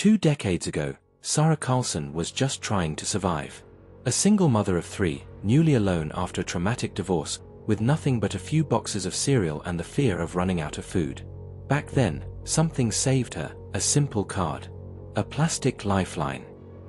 2 decades ago, Sara Carlson was just trying to survive. A single mother of 3, newly alone after a traumatic divorce, with nothing but a few boxes of cereal and the fear of running out of food. Back then, something saved her, a simple card. A plastic lifeline.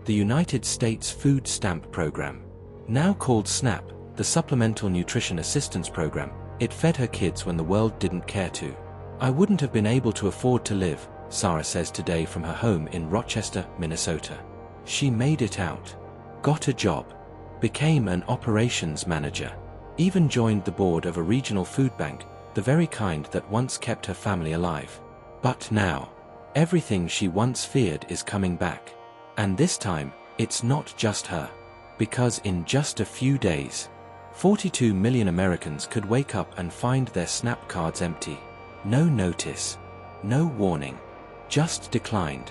The United States Food Stamp Program. Now called SNAP, the Supplemental Nutrition Assistance Program, it fed her kids when the world didn't care to. I wouldn't have been able to afford to live, Sara says today from her home in Rochester, Minnesota. She made it out. Got a job. Became an operations manager. Even joined the board of a regional food bank, the very kind that once kept her family alive. But now, everything she once feared is coming back. And this time, it's not just her. Because in just a few days, 42 million Americans could wake up and find their SNAP cards empty. No notice. No warning. Just declined.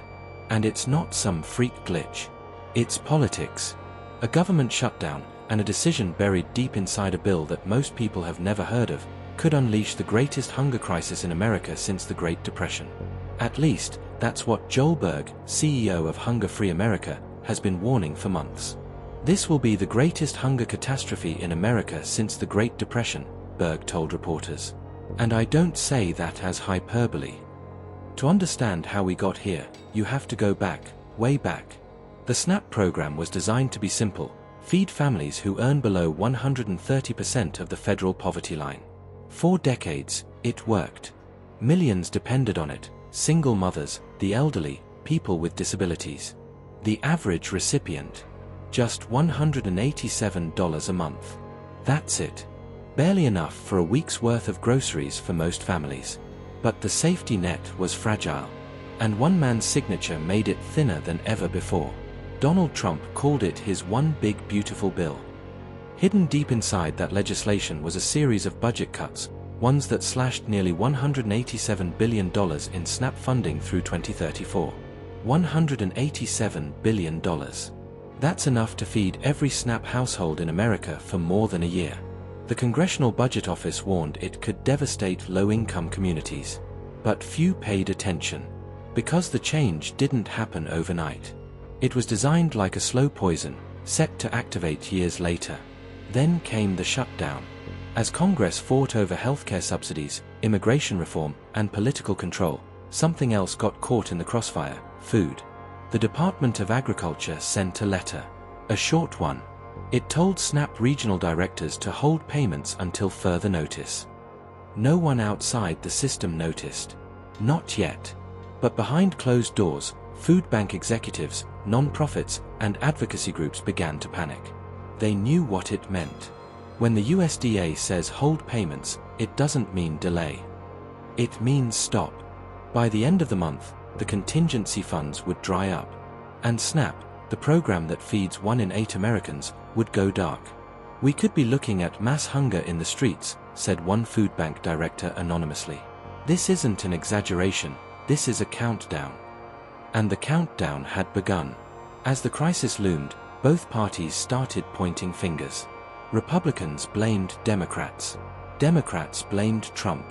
And it's not some freak glitch. It's politics. A government shutdown, and a decision buried deep inside a bill that most people have never heard of, could unleash the greatest hunger crisis in America since the Great Depression. At least, that's what Joel Berg, CEO of Hunger Free America, has been warning for months. This will be the greatest hunger catastrophe in America since the Great Depression, Berg told reporters. And I don't say that as hyperbole. To understand how we got here, you have to go back, way back. The SNAP program was designed to be simple: feed families who earn below 130% of the federal poverty line. For decades, it worked. Millions depended on it: single mothers, the elderly, people with disabilities. The average recipient, just $187 a month. That's it. Barely enough for a week's worth of groceries for most families. But the safety net was fragile. And one man's signature made it thinner than ever before. Donald Trump called it his one big beautiful bill. Hidden deep inside that legislation was a series of budget cuts, ones that slashed nearly $187 billion in SNAP funding through 2034. $187 billion. That's enough to feed every SNAP household in America for more than a year. The Congressional Budget Office warned it could devastate low-income communities. But few paid attention. Because the change didn't happen overnight. It was designed like a slow poison, set to activate years later. Then came the shutdown. As Congress fought over healthcare subsidies, immigration reform, and political control, something else got caught in the crossfire: food. The Department of Agriculture sent a letter. A short one. It told SNAP regional directors to hold payments until further notice. No one outside the system noticed. Not yet. But behind closed doors, food bank executives, non-profits, and advocacy groups began to panic. They knew what it meant. When the USDA says hold payments, it doesn't mean delay. It means stop. By the end of the month, the contingency funds would dry up. And SNAP, the program that feeds 1 in 8 Americans, would go dark. We could be looking at mass hunger in the streets, said one food bank director anonymously. This isn't an exaggeration, this is a countdown. And the countdown had begun. As the crisis loomed, both parties started pointing fingers. Republicans blamed Democrats. Democrats blamed Trump.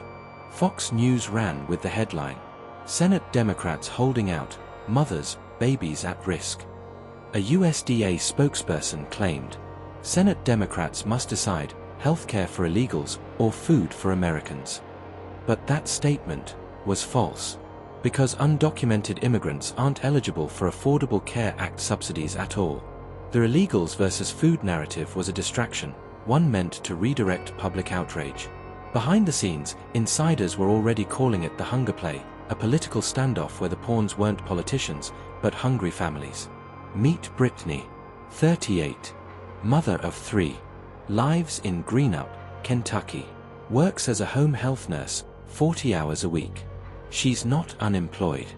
Fox News ran with the headline: Senate Democrats holding out, mothers, babies at risk. A USDA spokesperson claimed, Senate Democrats must decide, healthcare for illegals or food for Americans. But that statement was false. Because undocumented immigrants aren't eligible for Affordable Care Act subsidies at all. The illegals versus food narrative was a distraction, one meant to redirect public outrage. Behind the scenes, insiders were already calling it the hunger play, a political standoff where the pawns weren't politicians, but hungry families. Meet Brittany, 38, mother of 3, lives in Greenup, Kentucky, works as a home health nurse, 40 hours a week. She's not unemployed.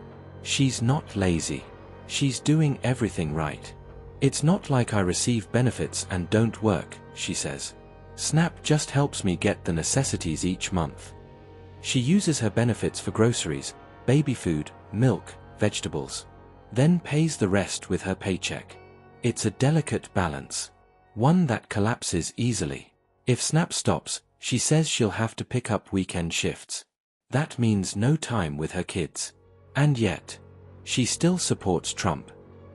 She's not lazy. She's doing everything right. It's not like I receive benefits and don't work, she says. SNAP just helps me get the necessities each month. She uses her benefits for groceries, baby food, milk, vegetables. Then pays the rest with her paycheck. It's a delicate balance. One that collapses easily. If SNAP stops, she says she'll have to pick up weekend shifts. That means no time with her kids. And yet, She still supports Trump.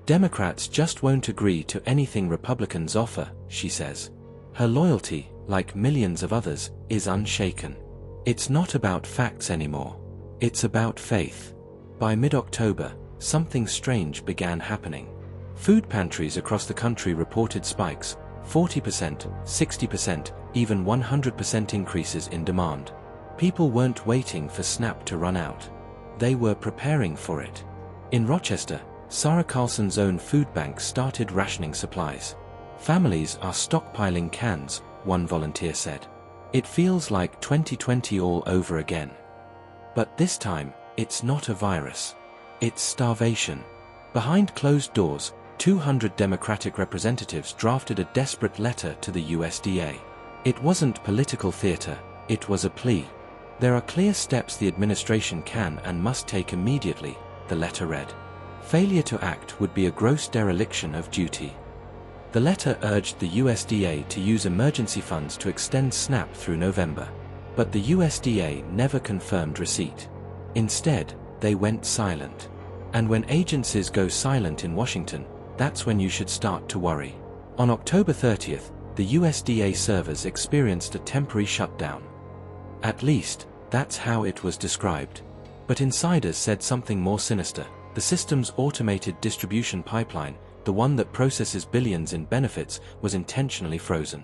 Democrats just won't agree to anything Republicans offer, she says. Her loyalty, like millions of others, is unshaken. It's not about facts anymore. It's about faith. By mid-October, something strange began happening. Food pantries across the country reported spikes, 40%, 60%, even 100% increases in demand. People weren't waiting for SNAP to run out. They were preparing for it. In Rochester, Sara Carlson's own food bank started rationing supplies. Families are stockpiling cans, one volunteer said. It feels like 2020 all over again. But this time, it's not a virus. It's starvation. Behind closed doors, 200 Democratic representatives drafted a desperate letter to the USDA. It wasn't political theater, it was a plea. There are clear steps the administration can and must take immediately, the letter read. Failure to act would be a gross dereliction of duty. The letter urged the USDA to use emergency funds to extend SNAP through November. But the USDA never confirmed receipt. Instead, they went silent. And when agencies go silent in Washington, that's when you should start to worry. On October 30th, the USDA servers experienced a temporary shutdown. At least, that's how it was described. But insiders said something more sinister. The system's automated distribution pipeline, the one that processes billions in benefits, was intentionally frozen.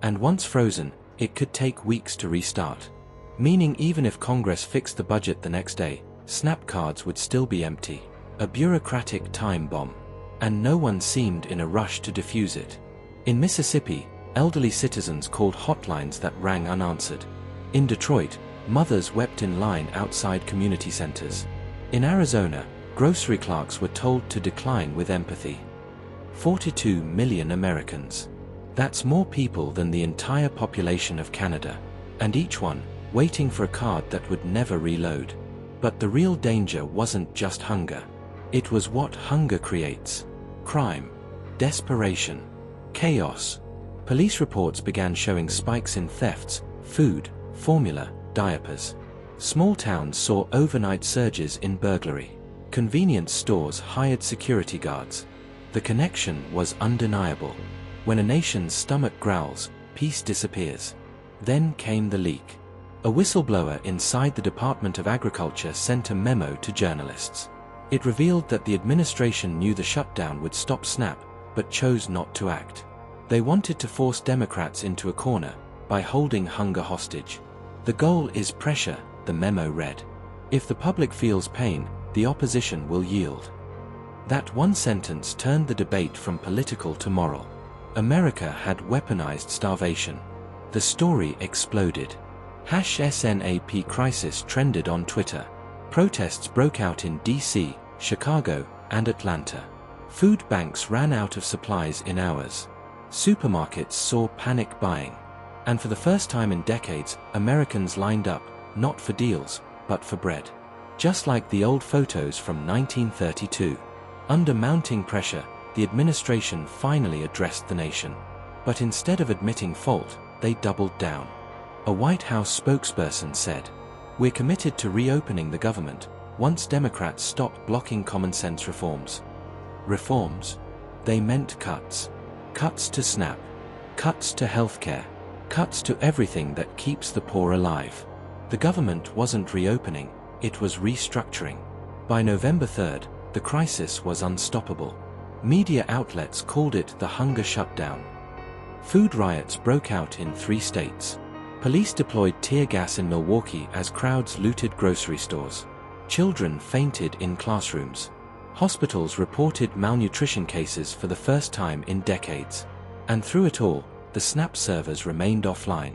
And once frozen, it could take weeks to restart. Meaning even if Congress fixed the budget the next day, SNAP cards would still be empty. A bureaucratic time bomb. And no one seemed in a rush to defuse it. In Mississippi, elderly citizens called hotlines that rang unanswered. In Detroit, mothers wept in line outside community centers. In Arizona, grocery clerks were told to decline with empathy. 42 million Americans. That's more people than the entire population of Canada. And each one, waiting for a card that would never reload. But the real danger wasn't just hunger. It was what hunger creates. Crime. Desperation. Chaos. Police reports began showing spikes in thefts, food, formula, diapers. Small towns saw overnight surges in burglary. Convenience stores hired security guards. The connection was undeniable. When a nation's stomach growls, peace disappears. Then came the leak. A whistleblower inside the Department of Agriculture sent a memo to journalists. It revealed that the administration knew the shutdown would stop SNAP, but chose not to act. They wanted to force Democrats into a corner by holding hunger hostage. The goal is pressure, the memo read. If the public feels pain, the opposition will yield. That one sentence turned the debate from political to moral. America had weaponized starvation. The story exploded. #SNAP crisis trended on Twitter. Protests broke out in DC, Chicago, and Atlanta. Food banks ran out of supplies in hours. Supermarkets saw panic buying. And for the first time in decades, Americans lined up, not for deals, but for bread. Just like the old photos from 1932. Under mounting pressure, the administration finally addressed the nation. But instead of admitting fault, they doubled down. A White House spokesperson said, "We're committed to reopening the government once Democrats stop blocking common-sense reforms." Reforms? They meant cuts. Cuts to SNAP. Cuts to healthcare. Cuts to everything that keeps the poor alive. The government wasn't reopening, it was restructuring. By November 3rd, the crisis was unstoppable. Media outlets called it the hunger shutdown. Food riots broke out in 3 states. Police deployed tear gas in Milwaukee as crowds looted grocery stores. Children fainted in classrooms. Hospitals reported malnutrition cases for the first time in decades. And through it all, the SNAP servers remained offline.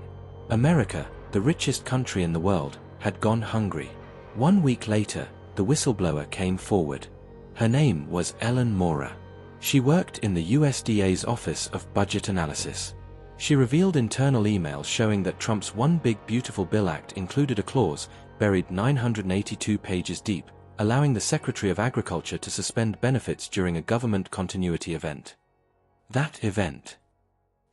America, the richest country in the world, had gone hungry. 1 week later, the whistleblower came forward. Her name was Ellen Mora. She worked in the USDA's Office of Budget Analysis. She revealed internal emails showing that Trump's One Big Beautiful Bill Act included a clause, buried 982 pages deep, allowing the Secretary of Agriculture to suspend benefits during a government continuity event. That event.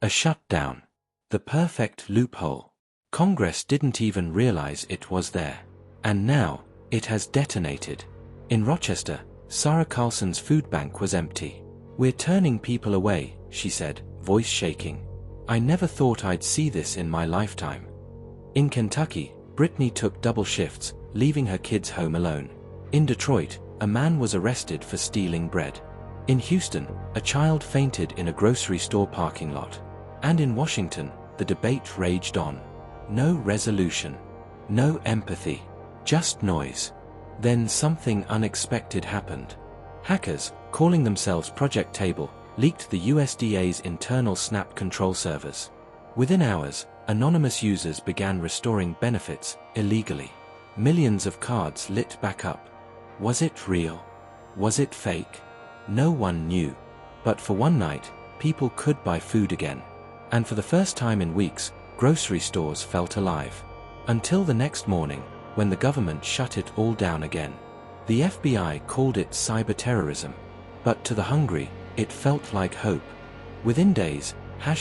A shutdown. The perfect loophole. Congress didn't even realize it was there. And now, it has detonated. In Rochester, Sara Carlson's food bank was empty. "We're turning people away," she said, voice shaking. "I never thought I'd see this in my lifetime." In Kentucky, Brittany took double shifts, leaving her kids home alone. In Detroit, a man was arrested for stealing bread. In Houston, a child fainted in a grocery store parking lot. And in Washington, the debate raged on. No resolution. No empathy. Just noise. Then something unexpected happened. Hackers, calling themselves Project Table, leaked the USDA's internal SNAP control servers. Within hours, anonymous users began restoring benefits illegally. Millions of cards lit back up. Was it real? Was it fake? No one knew. But for one night, people could buy food again. And for the first time in weeks, grocery stores felt alive. Until the next morning, when the government shut it all down again. The FBI called it cyber-terrorism. But to the hungry, it felt like hope. Within days,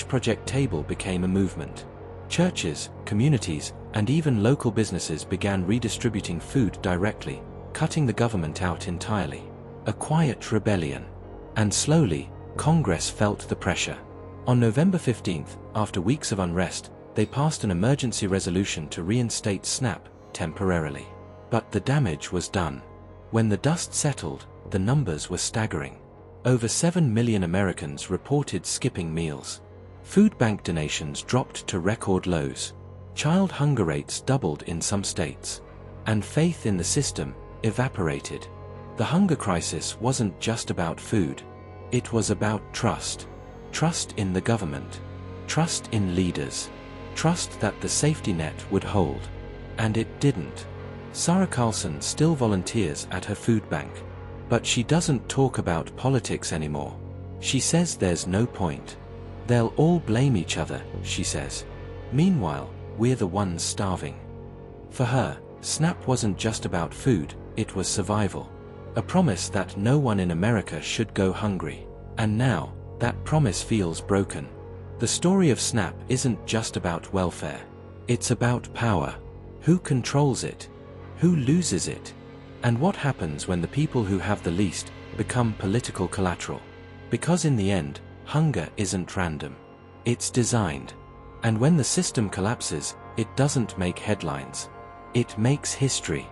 Project Table became a movement. Churches, communities, and even local businesses began redistributing food directly, cutting the government out entirely. A quiet rebellion. And slowly, Congress felt the pressure. On November 15th, after weeks of unrest, they passed an emergency resolution to reinstate SNAP temporarily. But the damage was done. When the dust settled, the numbers were staggering. Over 7 million Americans reported skipping meals. Food bank donations dropped to record lows. Child hunger rates doubled in some states. And faith in the system evaporated. The hunger crisis wasn't just about food. It was about trust. Trust in the government. Trust in leaders. Trust that the safety net would hold. And it didn't. Sara Carlson still volunteers at her food bank. But she doesn't talk about politics anymore. She says there's no point. They'll all blame each other, she says. Meanwhile, we're the ones starving. For her, SNAP wasn't just about food, it was survival. A promise that no one in America should go hungry. And now, that promise feels broken. The story of SNAP isn't just about welfare. It's about power. Who controls it? Who loses it? And what happens when the people who have the least become political collateral? Because in the end, hunger isn't random. It's designed. And when the system collapses, it doesn't make headlines. It makes history.